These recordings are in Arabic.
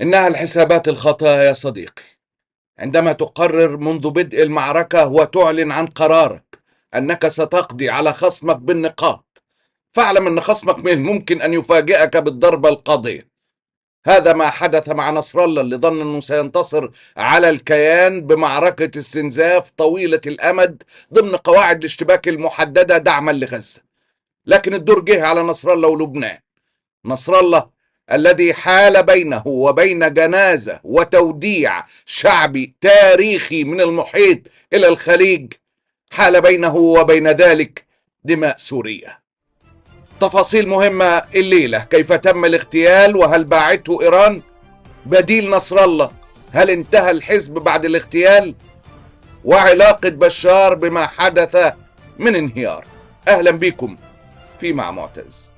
إنها الحسابات الخاطئة يا صديقي، عندما تقرر منذ بدء المعركة وتعلن عن قرارك أنك ستقضي على خصمك بالنقاط، فاعلم أن خصمك من الممكن أن يفاجئك بالضربة القاضية. هذا ما حدث مع نصر الله اللي ظن أنه سينتصر على الكيان بمعركة استنزاف طويلة الأمد ضمن قواعد الاشتباك المحددة دعما لغزة. لكن الدور جه على نصر الله ولبنان. نصر الله الذي حال بينه وبين جنازة وتوديع شعبي تاريخي من المحيط إلى الخليج، حال بينه وبين ذلك دماء سورية. تفاصيل مهمة الليلة: كيف تم الاغتيال وهل باعته إيران؟ بديل نصر الله، هل انتهى الحزب بعد الاغتيال؟ وعلاقة بشار بما حدث من انهيار. أهلا بكم في مع معتز.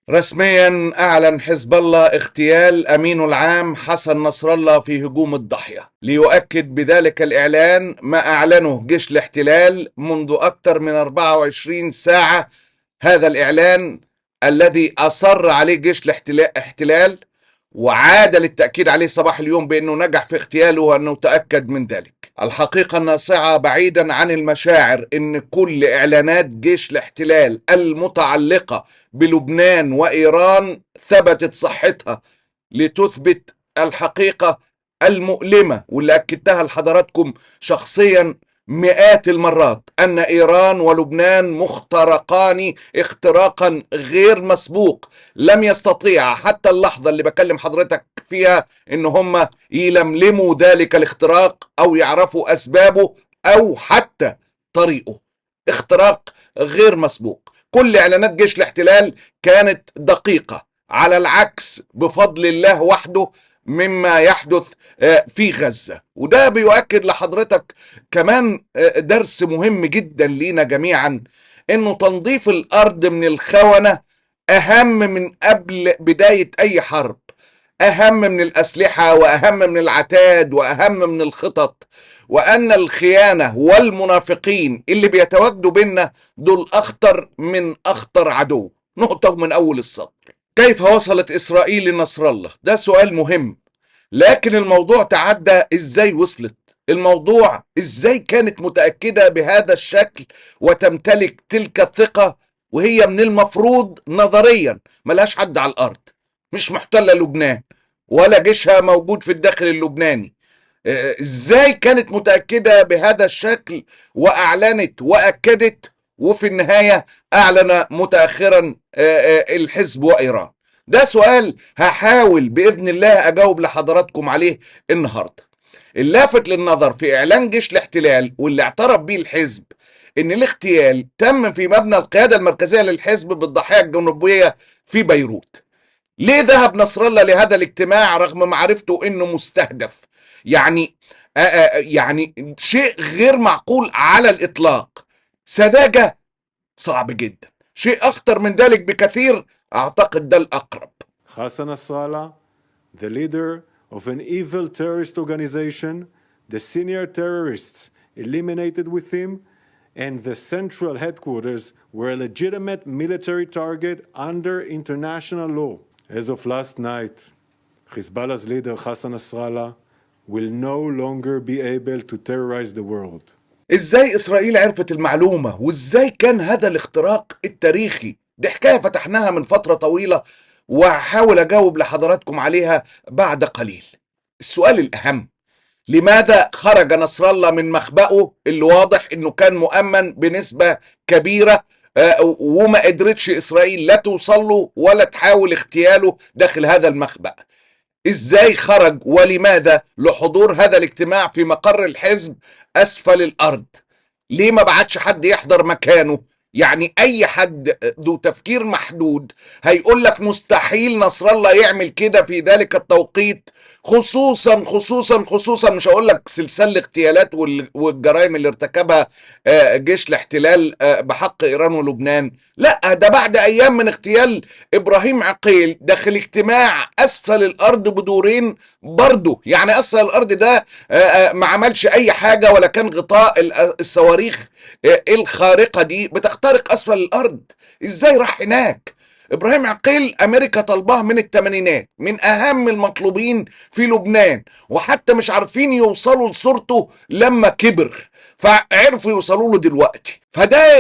رسميا أعلن حزب الله اغتيال أمينه العام حسن نصر الله في هجوم الضاحية، ليؤكد بذلك الإعلان ما أعلنه جيش الاحتلال منذ أكثر من 24 ساعة. هذا الإعلان الذي أصر عليه جيش الاحتلال وعاد للتأكيد عليه صباح اليوم بأنه نجح في اغتياله وأنه تأكد من ذلك. الحقيقة الناصعة بعيدا عن المشاعر أن كل إعلانات جيش الاحتلال المتعلقة بلبنان وإيران ثبتت صحتها، لتثبت الحقيقة المؤلمة واللي أكدتها لحضراتكم شخصيا مئات المرات، أن إيران ولبنان مخترقان اختراقا غير مسبوق. لم يستطيع حتى اللحظة اللي بكلم حضرتك فيها إن هم يلملموا ذلك الاختراق أو يعرفوا أسبابه أو حتى طريقه. اختراق غير مسبوق. كل إعلانات جيش الاحتلال كانت دقيقة، على العكس بفضل الله وحده مما يحدث في غزة. وده بيؤكد لحضرتك كمان درس مهم جدا لينا جميعا، انه تنظيف الارض من الخونة اهم من قبل بداية اي حرب، اهم من الاسلحة واهم من العتاد واهم من الخطط، وان الخيانة والمنافقين اللي بيتواجدوا بينا دول اخطر من اخطر عدو. نقطة من اول السطر. كيف وصلت إسرائيل لنصر الله؟ ده سؤال مهم، لكن الموضوع تعدى إزاي وصلت؟ الموضوع إزاي كانت متأكدة بهذا الشكل وتمتلك تلك الثقة وهي من المفروض نظريا ملهاش حد على الأرض، مش محتلة لبنان ولا جيشها موجود في الداخل اللبناني. إزاي كانت متأكدة بهذا الشكل وأعلنت وأكدت، وفي النهاية أعلن متأخرا الحزب وإيران؟ ده سؤال هحاول بإذن الله أجاوب لحضراتكم عليه النهاردة. اللافت للنظر في إعلان جيش الاحتلال واللي اعترف به الحزب إن الاغتيال تم في مبنى القيادة المركزية للحزب بالضاحية الجنوبية في بيروت. ليه ذهب نصر الله لهذا الاجتماع رغم معرفته إنه مستهدف؟ يعني شيء غير معقول على الإطلاق. سذاجة صعب جدا. شيء أخطر من ذلك بكثير، أعتقد ده الأقرب. Hassan Nasrallah, the leader of an evil terrorist organization, the senior terrorists eliminated with him, and the central headquarters were a legitimate military target under international law. As of last night, Hezbollah's leader Hassan Nasrallah will no longer be able to terrorize the world. ازاي اسرائيل عرفت المعلومة وازاي كان هذا الاختراق التاريخي؟ دي حكاية فتحناها من فترة طويلة وهحاول اجاوب لحضراتكم عليها بعد قليل. السؤال الاهم: لماذا خرج نصر الله من مخبأه اللي واضح انه كان مؤمن بنسبة كبيرة وما قدرتش اسرائيل لا توصل له ولا تحاول اغتياله داخل هذا المخبأ؟ ازاي خرج ولماذا لحضور هذا الاجتماع في مقر الحزب اسفل الارض؟ ليه ما بعتش حد يحضر مكانه؟ يعني اي حد ذو تفكير محدود هيقول لك مستحيل نصر الله يعمل كده في ذلك التوقيت، خصوصا مش هقول لك سلسلة الاغتيالات والجرائم اللي ارتكبها جيش الاحتلال بحق ايران ولبنان. لا، ده بعد ايام من اغتيال ابراهيم عقيل داخل اجتماع اسفل الارض بدورين برضه. يعني اسفل الارض ده ما عملش اي حاجة ولا كان غطاء الصواريخ الخارقة دي بتخترق اسفل الارض. ازاي راح هناك؟ ابراهيم عقيل امريكا طلباه من الثمانينات، من اهم المطلوبين في لبنان، وحتى مش عارفين يوصلوا لصورته لما كبر، فعرفوا يوصلوا له دلوقتي.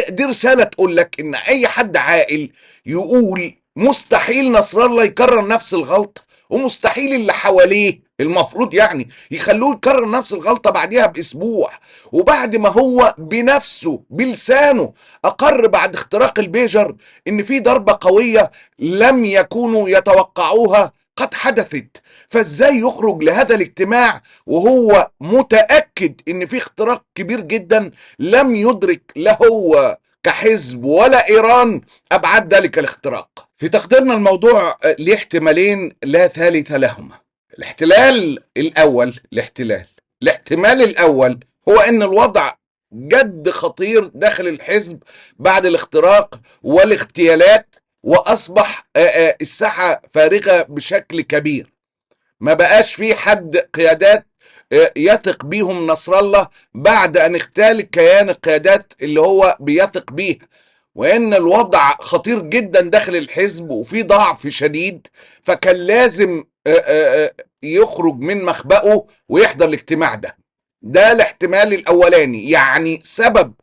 دي رسالة تقول لك ان اي حد عاقل يقول مستحيل نصر الله يكرر نفس الغلطة، ومستحيل اللي حواليه المفروض يعني يخلوه يكرر نفس الغلطة بعدها باسبوع، وبعد ما هو بنفسه بلسانه اقر بعد اختراق البيجر ان في ضربة قوية لم يكونوا يتوقعوها قد حدثت. فازاي يخرج لهذا الاجتماع وهو متأكد ان في اختراق كبير جدا لم يدرك لا هو كحزب ولا ايران ابعاد ذلك الاختراق؟ في تقديرنا الموضوع ليه احتمالين لا ثالث لهما. الاحتمال الاول هو ان الوضع جد خطير داخل الحزب بعد الاختراق والاغتيالات، واصبح الساحة فارغة بشكل كبير، ما بقاش في حد قيادات يثق بيهم نصر الله بعد ان اغتال كيان القيادات اللي هو بيثق بيها، وان الوضع خطير جدا داخل الحزب وفي ضعف شديد، فكان لازم يخرج من مخبأه ويحضر الاجتماع ده الاحتمال الاولاني، يعني سبب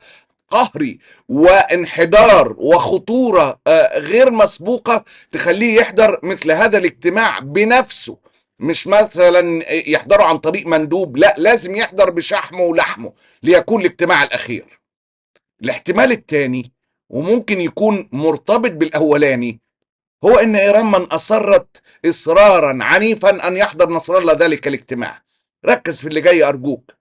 قهري وانحدار وخطورة غير مسبوقة تخليه يحضر مثل هذا الاجتماع بنفسه، مش مثلا يحضره عن طريق مندوب، لا، لازم يحضر بشحمه ولحمه ليكون الاجتماع الأخير. الاحتمال الثاني وممكن يكون مرتبط بالأولاني هو ان ايران من اصرت اصرارا عنيفا ان يحضر نصر الله ذلك الاجتماع. ركز في اللي جاي ارجوك.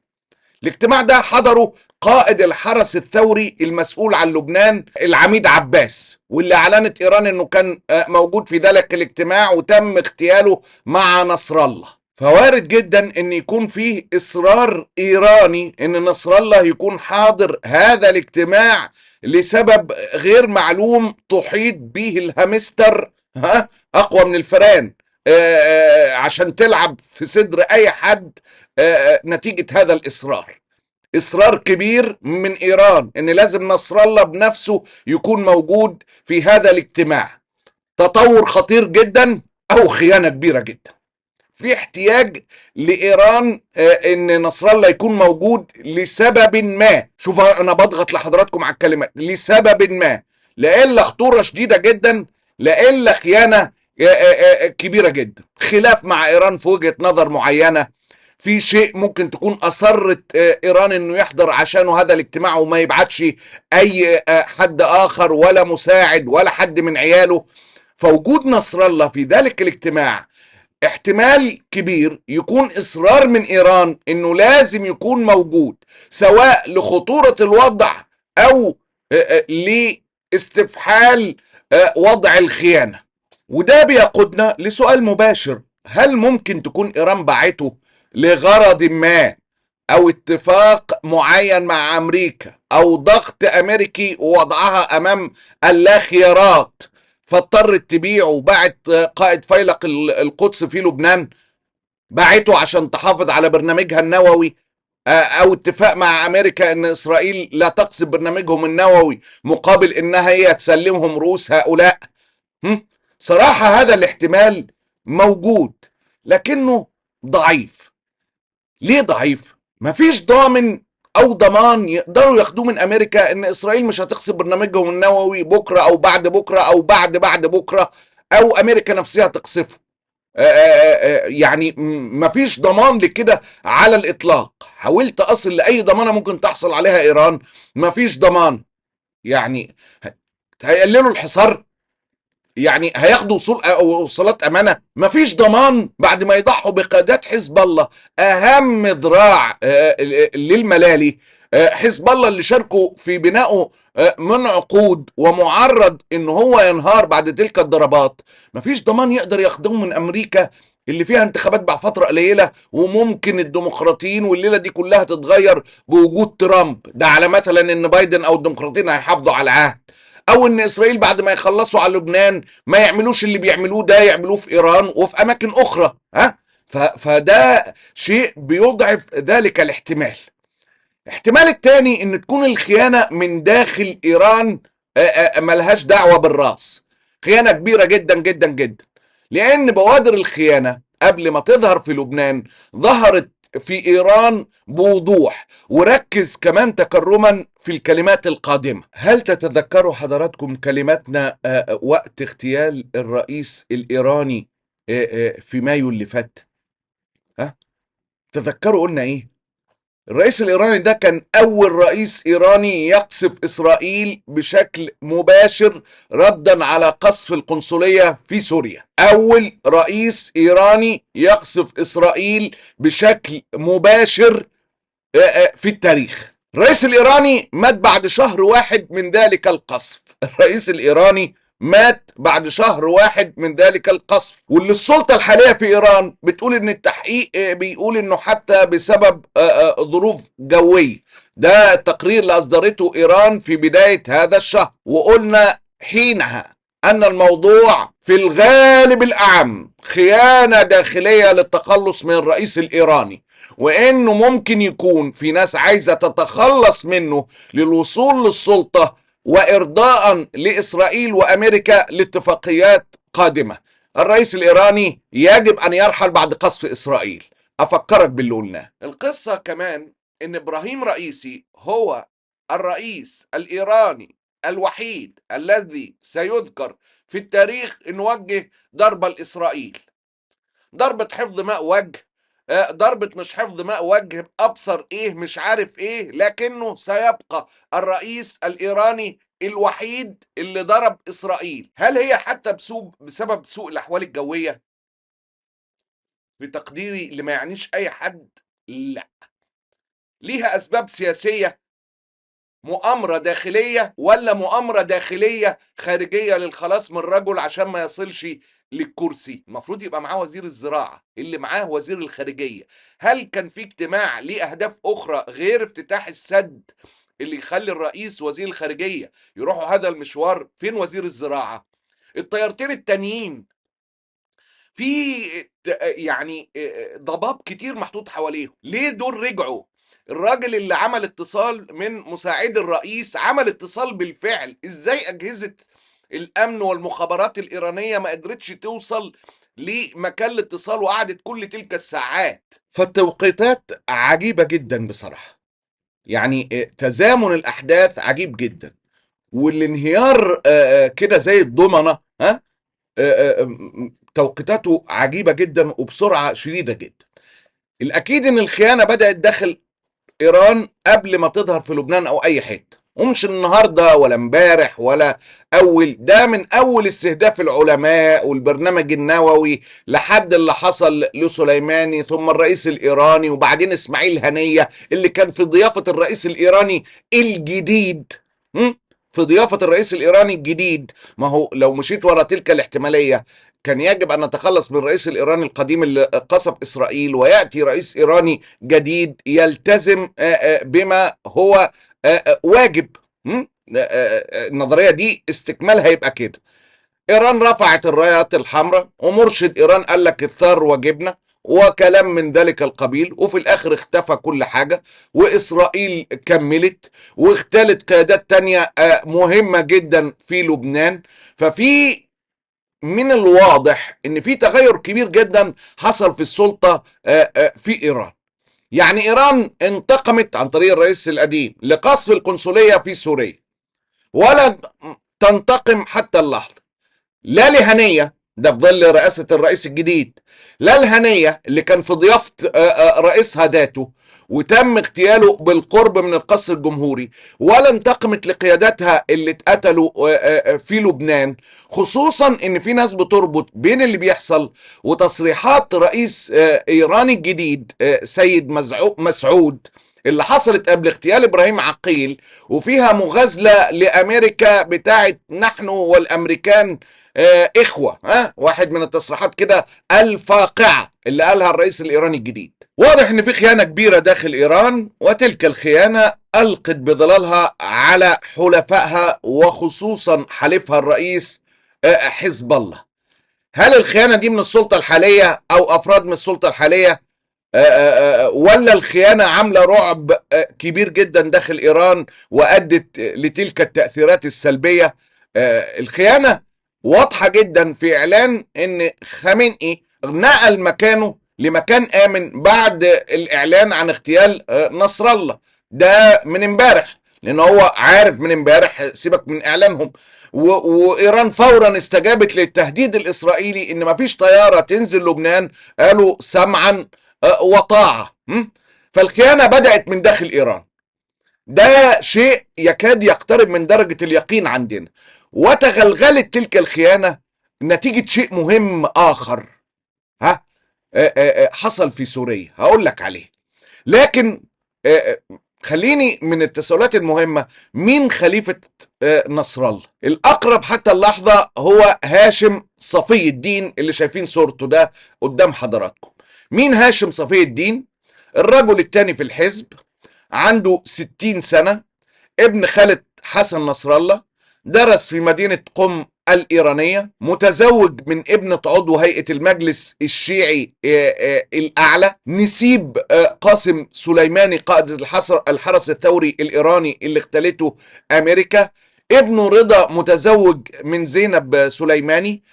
الاجتماع ده حضره قائد الحرس الثوري المسؤول عن لبنان العميد عباس، واللي اعلنت ايران انه كان موجود في ذلك الاجتماع وتم اغتياله مع نصر الله. فوارد جدا ان يكون فيه اصرار ايراني ان نصر الله يكون حاضر هذا الاجتماع لسبب غير معلوم تحيط به الهامستر اقوى من الفئران عشان تلعب في صدر اي حد نتيجة هذا الاصرار. اصرار كبير من ايران ان لازم نصر الله بنفسه يكون موجود في هذا الاجتماع. تطور خطير جدا او خيانة كبيرة جدا. في احتياج لايران ان نصر الله يكون موجود لسبب ما. شوف انا بضغط لحضراتكم على الكلمات لسبب ما، لإلا خطورة شديدة جدا، لإلا خيانة كبيرة جدا. خلاف مع ايران في وجهة نظر معينة، في شيء ممكن تكون اصرت ايران انه يحضر عشانه هذا الاجتماع وما يبعتش اي حد اخر ولا مساعد ولا حد من عياله. فوجود نصر الله في ذلك الاجتماع احتمال كبير يكون اصرار من ايران انه لازم يكون موجود، سواء لخطورة الوضع او لاستفحال وضع الخيانة. وده بيقودنا لسؤال مباشر: هل ممكن تكون ايران باعته لغرض ما، او اتفاق معين مع امريكا، او ضغط امريكي ووضعها امام اللا خيارات فاضطرت تبيعه وباعت قائد فيلق القدس في لبنان؟ باعته عشان تحافظ على برنامجها النووي، او اتفاق مع امريكا ان اسرائيل لا تقصف برنامجهم النووي مقابل انها هي تسلمهم رؤوس هؤلاء؟ صراحة هذا الاحتمال موجود لكنه ضعيف. ليه ضعيف؟ مفيش ضامن او ضمان يقدروا ياخدوه من امريكا ان اسرائيل مش هتقصف برنامجهم النووي بكرة او بعد بكرة او بعد بكرة، او امريكا نفسها تقصفه. يعني مفيش ضمان لكده على الاطلاق. حاولت اصل لاي ضمانة ممكن تحصل عليها ايران، مفيش ضمان. يعني هيقللوا الحصار، يعني هياخدوا وصولات امانه، مفيش ضمان بعد ما يضحوا بقيادات حزب الله، اهم ذراع للملالي. حزب الله اللي شاركوا في بنائه من عقود ومعرض ان هو ينهار بعد تلك الضربات. مفيش ضمان يقدر ياخدوه من امريكا اللي فيها انتخابات بعد فتره قليله، وممكن الديمقراطيين والليله دي كلها تتغير بوجود ترامب، ده على مثلا ان بايدن او الديمقراطيين هيحافظوا على العهد، او ان اسرائيل بعد ما يخلصوا على لبنان ما يعملوش اللي بيعملوه ده، يعملوه في ايران وفي اماكن اخرى. فده شيء بيضعف ذلك الاحتمال. الاحتمال الثاني ان تكون الخيانة من داخل ايران ملهاش دعوة بالراس. خيانة كبيرة جدا جدا جدا، لأن بوادر الخيانة قبل ما تظهر في لبنان ظهرت في إيران بوضوح. وركز كمان تكرما في الكلمات القادمة. هل تتذكروا حضراتكم كلماتنا وقت اغتيال الرئيس الإيراني في مايو اللي فات؟ ها؟ تذكروا قلنا ايه؟ الرئيس الإيراني ده كان أول رئيس إيراني يقصف إسرائيل بشكل مباشر ردا على قصف القنصلية في سوريا. أول رئيس إيراني يقصف إسرائيل بشكل مباشر في التاريخ. الرئيس الإيراني مات بعد شهر واحد من ذلك القصف. الرئيس الإيراني مات بعد شهر واحد من ذلك القصف، واللي السلطة الحالية في إيران بتقول إن التحقيق بيقول إنه حتى بسبب ظروف جوية. ده التقرير اللي أصدرته إيران في بداية هذا الشهر، وقلنا حينها أن الموضوع في الغالب الأعم خيانة داخلية للتخلص من الرئيس الإيراني، وإنه ممكن يكون في ناس عايزة تتخلص منه للوصول للسلطة وإرضاء لإسرائيل وأمريكا لاتفاقيات قادمة. الرئيس الإيراني يجب أن يرحل بعد قصف إسرائيل. أفكرك باللي قلناه. القصة كمان إن إبراهيم رئيسي هو الرئيس الإيراني الوحيد الذي سيذكر في التاريخ إنه وجه ضربة لإسرائيل. ضربة حفظ ماء وجه، ضربة مش حفظ ماء وجه، أبصر إيه مش عارف إيه، لكنه سيبقى الرئيس الإيراني الوحيد اللي ضرب إسرائيل. هل هي حتى بسبب سوء الأحوال الجوية؟ بتقديري اللي ما يعنيش أي حد، لا، ليها أسباب سياسية، مؤامرة داخلية، ولا مؤامرة داخلية خارجية للخلاص من الرجل عشان ما يصلش للكرسي. المفروض يبقى معاه وزير الزراعة، اللي معاه وزير الخارجية. هل كان في اجتماع ليه أهداف أخرى غير افتتاح السد اللي يخلي الرئيس وزير الخارجية يروحوا هذا المشوار؟ فين وزير الزراعة؟ الطيارتين التانيين في يعني ضباب كتير محطوط حواليهم. ليه دول رجعوا؟ الراجل اللي عمل اتصال من مساعد الرئيس عمل اتصال بالفعل. ازاي اجهزة الامن والمخابرات الايرانية ما قدرتش توصل لمكان الاتصال وقعدت كل تلك الساعات؟ فالتوقيتات عجيبة جدا بصراحة، يعني تزامن الاحداث عجيب جدا، والانهيار كده زي الضمنة. توقيتاته عجيبة جدا وبسرعة شديدة جدا. الأكيد إن الخيانة بدأت داخل إيران قبل ما تظهر في لبنان أو أي حتة، ومش النهاردة ولا امبارح ولا ده من أول استهداف العلماء والبرنامج النووي لحد اللي حصل لسليماني ثم الرئيس الإيراني وبعدين إسماعيل هنية اللي كان في ضيافة الرئيس الإيراني الجديد. في ضيافة الرئيس الإيراني الجديد. ما هو لو مشيت ورا تلك الاحتمالية كان يجب أن نتخلص من الرئيس الإيراني القديم اللي قصف إسرائيل، ويأتي رئيس إيراني جديد يلتزم بما هو واجب. النظرية دي استكمالها يبقى كده. إيران رفعت الرايات الحمراء ومرشد إيران قال لك الثار واجبنا وكلام من ذلك القبيل، وفي الآخر اختفى كل حاجة، وإسرائيل كملت واختلت قيادات تانية مهمة جدا في لبنان. ففي من الواضح ان في تغير كبير جدا حصل في السلطة في ايران. يعني ايران انتقمت عن طريق الرئيس القديم لقصف القنصلية في سوريا، ولا تنتقم حتى اللحظة، لا لهنية ده في ظل رئاسة الرئيس الجديد، لا الهنية اللي كان في ضيافة رئيسها ذاته وتم اغتياله بالقرب من القصر الجمهوري، ولا انتقمت لقياداتها اللي اتقتلوا في لبنان. خصوصا ان في ناس بتربط بين اللي بيحصل وتصريحات رئيس ايراني الجديد سيد مسعود اللي حصلت قبل اغتيال ابراهيم عقيل، وفيها مغازلة لامريكا بتاعت نحن والامريكان اخوة. واحد من التصريحات كده الفاقعة اللي قالها الرئيس الايراني الجديد. واضح ان في خيانة كبيرة داخل ايران، وتلك الخيانة القت بظلالها على حلفائها وخصوصا حليفها الرئيس حزب الله. هل الخيانة دي من السلطة الحالية او افراد من السلطة الحالية، ولا الخيانة عاملة رعب كبير جدا داخل ايران وادت لتلك التأثيرات السلبية؟ الخيانة واضحة جدا في إعلان إن خامنئي نقل مكانه لمكان آمن بعد الإعلان عن اغتيال نصر الله. ده من امبارح، لأن هو عارف من امبارح، سيبك من إعلانهم. وإيران فورا استجابت للتهديد الإسرائيلي إن مفيش طيارة تنزل لبنان، قالوا سمعا وطاعة. فالخيانة بدأت من داخل إيران. ده شيء يكاد يقترب من درجة اليقين عندنا. وتغلغلت تلك الخيانة نتيجة شيء مهم آخر حصل في سوريا، هقول لك عليه. لكن خليني من التساؤلات المهمة، مين خليفة نصر الله؟ الأقرب حتى اللحظة هو هاشم صفي الدين اللي شايفين صورته ده قدام حضراتكم. مين هاشم صفي الدين؟ الرجل الثاني في الحزب، عنده 60 سنة، ابن خالة حسن نصر الله، درس في مدينة قم الإيرانية، متزوج من ابنة عضو هيئة المجلس الشيعي الأعلى نسيب قاسم سليماني قائد الحرس الثوري الإيراني اللي اغتالته أمريكا. ابنه رضا متزوج من زينب سليماني،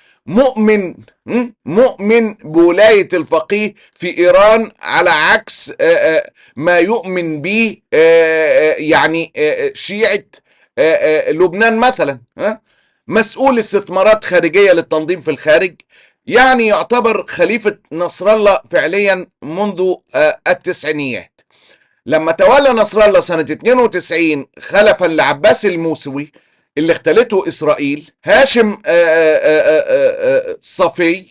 مؤمن بولاية الفقيه في إيران، على عكس ما يؤمن به يعني شيعة لبنان مثلا. مسؤول استثمارات خارجية للتنظيم في الخارج، يعني يعتبر خليفة نصر الله فعليا منذ التسعينيات. لما تولى نصر الله سنة 92 خلفا لعباس الموسوي اللي اغتالته إسرائيل، هاشم صفي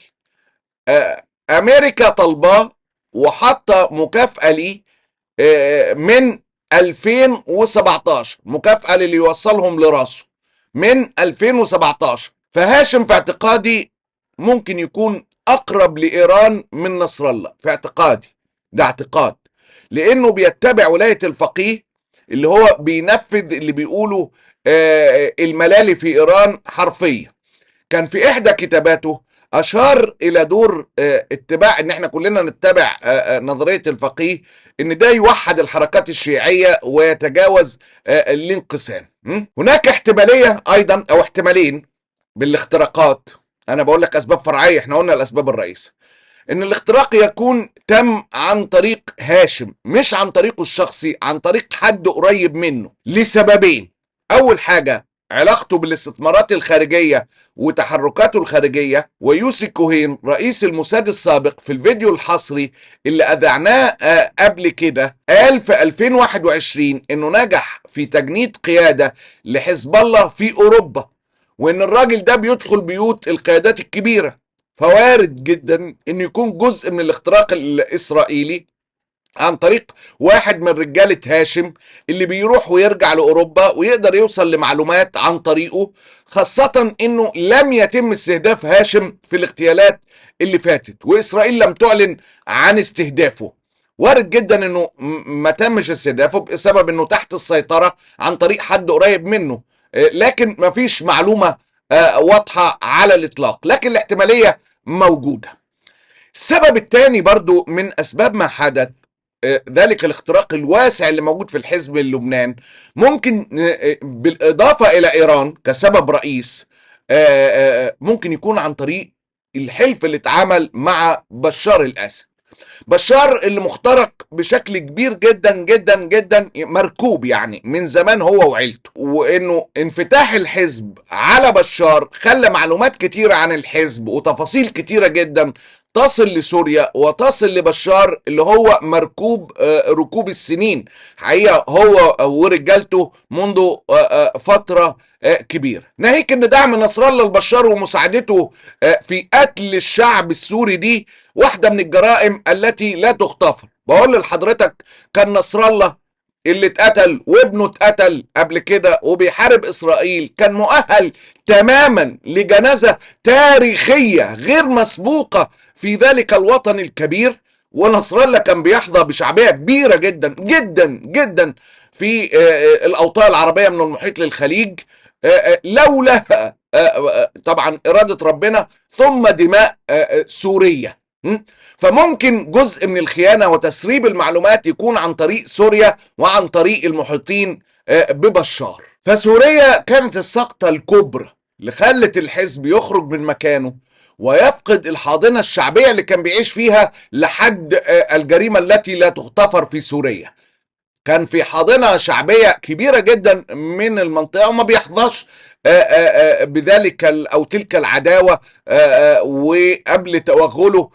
أمريكا طلباه وحط مكافأة لي من 2017، مكافأة اللي يوصلهم لراسه من 2017. فهاشم في اعتقادي ممكن يكون أقرب لإيران من نصر الله، في اعتقادي، ده اعتقاد، لأنه بيتبع ولاية الفقيه اللي هو بينفذ اللي بيقوله الملالي في إيران حرفيا. كان في إحدى كتاباته أشار إلى دور اتباع، إن احنا كلنا نتبع نظرية الفقيه، إن ده يوحد الحركات الشيعية ويتجاوز الانقسام. هناك احتمالية أيضا أو احتمالين بالاختراقات. أنا بقول لك أسباب فرعية، احنا قلنا الأسباب الرئيسة، إن الاختراق يكون تم عن طريق هاشم، مش عن طريقه الشخصي، عن طريق حد قريب منه، لسببين. أول حاجة علاقته بالاستثمارات الخارجية وتحركاته الخارجية. ويوسي كوهين رئيس الموساد السابق في الفيديو الحصري اللي أذعناه قبل كده قال في 2021 إنه نجح في تجنيد قيادة لحزب الله في أوروبا، وإن الراجل ده بيدخل بيوت القيادات الكبيرة. فوارد جدا إنه يكون جزء من الاختراق الإسرائيلي عن طريق واحد من رجالة هاشم اللي بيروح ويرجع لأوروبا ويقدر يوصل لمعلومات عن طريقه، خاصة انه لم يتم استهداف هاشم في الاغتيالات اللي فاتت، وإسرائيل لم تعلن عن استهدافه. وارد جدا انه ما تمش استهدافه بسبب انه تحت السيطرة عن طريق حد قريب منه، لكن ما فيش معلومة واضحة على الإطلاق، لكن الاحتمالية موجودة. السبب الثاني برضو من أسباب ما حدث ذلك الاختراق الواسع اللي موجود في الحزب اللبنان، ممكن بالإضافة إلى إيران كسبب رئيس، ممكن يكون عن طريق الحلف اللي اتعمل مع بشار الأسد. بشار اللي مخترق بشكل كبير جدا جدا جدا، مركوب يعني من زمان هو وعيلته، وانه انفتاح الحزب على بشار خلى معلومات كتيرة عن الحزب وتفاصيل كتيرة جدا تصل لسوريا وتصل لبشار اللي هو مركوب ركوب السنين حقيقة هو ورجالته منذ فترة كبيرة. ناهيك ان دعم نصر الله لبشار ومساعدته في قتل الشعب السوري دي واحدة من الجرائم التي لا تغتفر. بقول لحضرتك كان نصر الله اللي اتقتل وابنه اتقتل قبل كده وبيحارب إسرائيل كان مؤهل تماما لجنازة تاريخية غير مسبوقة في ذلك الوطن الكبير، ونصر الله كان بيحظى بشعبية كبيرة جدا جدا جدا في الأوطان العربية من المحيط للخليج، لولا طبعا إرادة ربنا ثم دماء سورية. فممكن جزء من الخيانة وتسريب المعلومات يكون عن طريق سوريا وعن طريق المحيطين ببشار. فسوريا كانت السقطة الكبرى اللي خلت الحزب يخرج من مكانه ويفقد الحاضنة الشعبية اللي كان بيعيش فيها لحد الجريمة التي لا تغتفر في سوريا. كان في حاضنة شعبية كبيرة جدا من المنطقة وما بيحظاش بذلك أو تلك العداوة وقبل توغله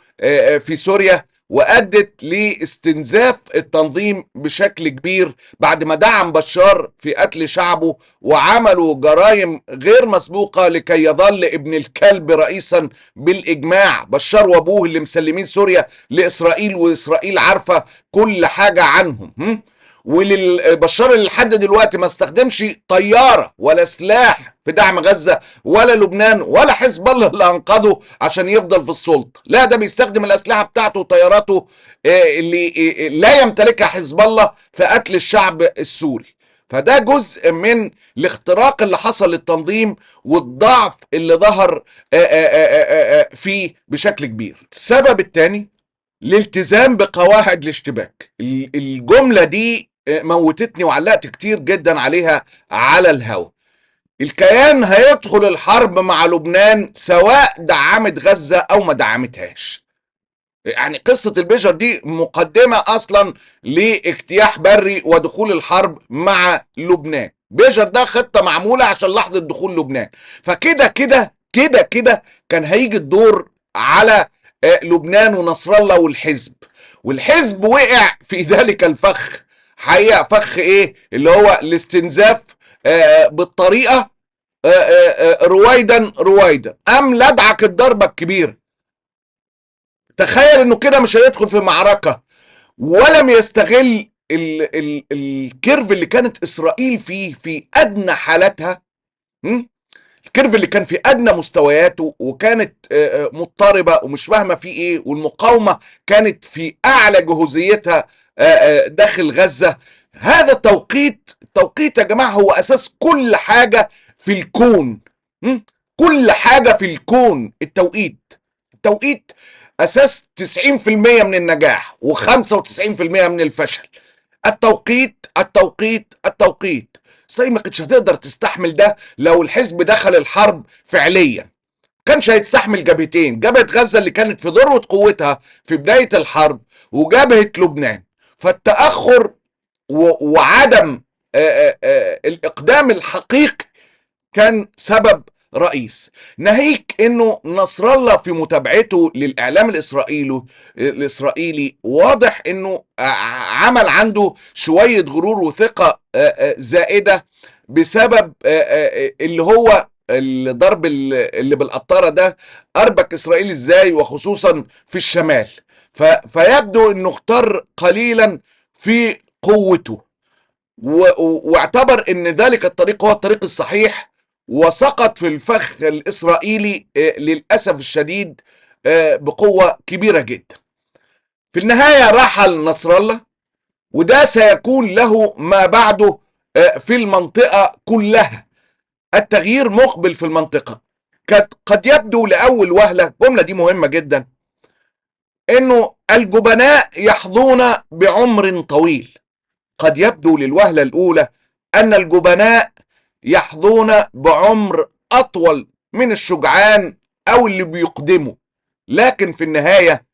في سوريا، وأدت لاستنزاف التنظيم بشكل كبير بعد ما دعم بشار في قتل شعبه وعملوا جرائم غير مسبوقة لكي يظل ابن الكلب رئيسا بالإجماع، بشار وأبوه اللي مسلمين سوريا لإسرائيل وإسرائيل عارفة كل حاجة عنهم. وللبشار اللي لحد دلوقتي ما استخدمش طيارة ولا سلاح في دعم غزة ولا لبنان ولا حزب الله اللي أنقذه عشان يفضل في السلطة، لا ده بيستخدم الأسلحة بتاعته وطياراته اللي لا يمتلكها حزب الله في قتل الشعب السوري. فده جزء من الاختراق اللي حصل للتنظيم والضعف اللي ظهر فيه بشكل كبير. السبب الثاني الالتزام بقواعد الاشتباك. الجملة دي موتتني وعلقت كتير جدا عليها على الهوا. الكيان هيدخل الحرب مع لبنان سواء دعمت غزة او ما دعمتهاش. يعني قصة البيجر دي مقدمة اصلا لاجتياح بري ودخول الحرب مع لبنان. بيجر ده خطة معمولة عشان لحظة دخول لبنان، فكده كده كده كده كان هيجي الدور على لبنان ونصر الله والحزب وقع في ذلك الفخ. حقيقة فخ ايه؟ اللي هو الاستنزاف بالطريقة رويدا قام لدعك الضربة الكبيرة. تخيل انه كده مش هيدخل في معركة ولم يستغل الكيرف اللي كانت اسرائيل فيه في ادنى حالاتها، الكيرف اللي كان في ادنى مستوياته وكانت مضطربه ومش فاهمه فيه ايه، والمقاومه كانت في اعلى جهوزيتها داخل غزه. هذا التوقيت يا جماعه هو اساس كل حاجه في الكون. كل حاجه في الكون التوقيت اساس 90% من النجاح و95% من الفشل. التوقيت زي ما كنتش هتقدر تستحمل ده لو الحزب دخل الحرب فعليا. كانش هيستحمل جبهتين، جبهة غزة اللي كانت في ذروة قوتها في بداية الحرب وجبهة لبنان. فالتأخر وعدم الإقدام الحقيقي كان سبب رئيس. ناهيك انه نصر الله في متابعته للاعلام الاسرائيلي واضح انه عمل عنده شوية غرور وثقة زائدة بسبب اللي هو الضرب اللي بالقطارة ده اربك اسرائيل ازاي، وخصوصا في الشمال. فيبدو انه اختار قليلا في قوته واعتبر ان ذلك الطريق هو الطريق الصحيح، وسقط في الفخ الإسرائيلي للأسف الشديد بقوة كبيرة جدا. في النهاية رحل نصر الله، وده سيكون له ما بعده في المنطقة كلها. التغيير مقبل في المنطقة. قد يبدو لأول وهلة، الجملة دي مهمة جدا، إنه الجبناء يحظون بعمر طويل. قد يبدو للوهلة الأولى أن الجبناء يحظون بعمر أطول من الشجعان أو اللي بيقدموا، لكن في النهاية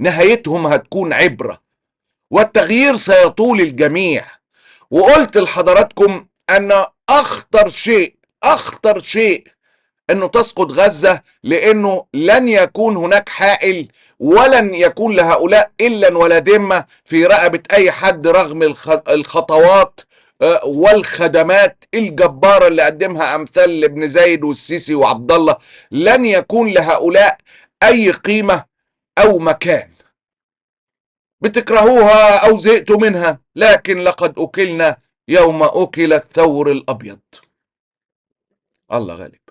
نهايتهم هتكون عبرة، والتغيير سيطول الجميع. وقلت لحضراتكم أن أخطر شيء أنه تسقط غزة، لأنه لن يكون هناك حائل ولن يكون لهؤلاء إلا ولا ذمة في رقبة أي حد، رغم الخطوات والخدمات الجبارة اللي قدمها أمثال ابن زايد والسيسي وعبد الله. لن يكون لهؤلاء أي قيمة أو مكان. بتكرهوها أو زهقتوا منها، لكن لقد أكلنا يوم أكل الثور الأبيض. الله غالب.